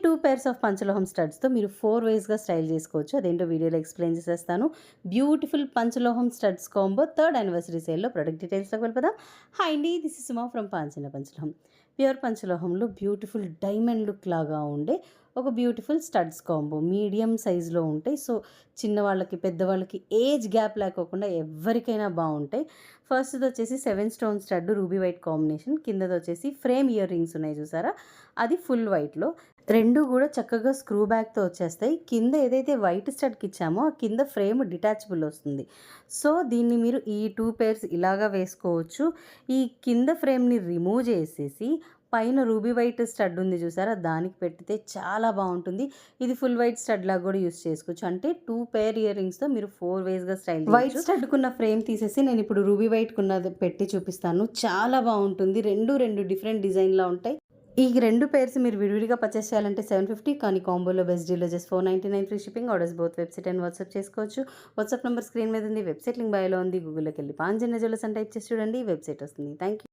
2 pairs of పంచలోహం స్టడ్స్‌తో మీరు 4 వేస్‌గా style చేసుకోవచ్చు. అదేంటో వీడియోలో ఎక్స్‌ప్లెయిన్ చేసేస్తాను. బ్యూటిఫుల్ పంచలోహం స్టడ్స్ కాంబో థర్డ్ యానివర్సరీ సేల్‌లో ప్రొడక్ట్ డీటెయిల్స్‌లోకి వెళ్ళిపోదాం. హాయ్ అండి. దిస్ ఇస్ సుమ ఫ్రమ్ పాంచన పంచలోహం. ప్యూర్ పంచలోహంలో బ్యూటిఫుల్ డైమండ్ లుక్ లాగా ఉండే ఒక బ్యూటిఫుల్ స్టడ్స్ కాంబో మీడియం సైజులో ఉంటాయి. సో చిన్నవాళ్ళకి, పెద్దవాళ్ళకి ఏజ్ గ్యాప్ లేకోకుండా ఎవ్వరికైనా బావుంటాయి. ఫస్ట్‌ది వచ్చేసి 7 stone stud ruby white combination. కిందదొచ్చేసి ఫ్రేమ్ ఇయర్ రింగ్స్ ఉన్నాయి చూసారా? అది ఫుల్ వైట్‌లో. 2 గూడా చక్కగా స్క్రూ బ్యాక్‌తో వచ్చేస్తాయి. కింద ఏదైతే వైట్ స్టడ్‌కిచ్చామో ఆ కింద ఫ్రేమ్ డిటాచబుల్ వస్తుంది. సో దీన్ని మీరు ఈ 2 పెయిర్స్ ఇలాగా వేసుకోవచ్చు. ఈ కింద ఫ్రేమ్‌ని రిమూవ్ చేసేసి పైన రూబీ వైట్ స్టడ్ ఉంది చూసారా? దానికి పెట్టితే చాలా బావుంటుంది. ఇది ఫుల్ వైట్ స్టడ్ లాగా కూడా యూజ్ చేసుకోవచ్చు. అంటే 2 పెయిర్ ఇయర్ రింగ్స్‌తో మీరు 4 వేస్‌గా స్టైల్ చేయొచ్చు. వైట్ స్టడ్‌కున్న ఫ్రేమ్ తీసేసి నేనిప్పుడు రూబీ వైట్‌కున్నది పెట్టి చూపిస్తాను. చాలా బావుంటుంది. 2 డిఫరెంట్ డిజైన్‌లా ఉంటాయి. ఈ 2 పెయిర్స్ మీరు విడివిడిగా పర్చేస్ చేయాలంటే 750, కానీ కాంబోలో బెస్ట్ డీల్‌లో just 499 free shipping. Orders both website and WhatsApp చేసుకోవచ్చు. వాట్సాప్ నంబర్ స్క్రీన్ మీద ఉంది. వెబ్‌సైట్ లింక్ బయోలో ఉంది. గూగుల్‌లోకెళ్ళి పాంజన్య జ్యువెలర్స్ అని టైప్ చేసి చూడండి. వెబ్‌సైట్ వస్తుంది. Thank you.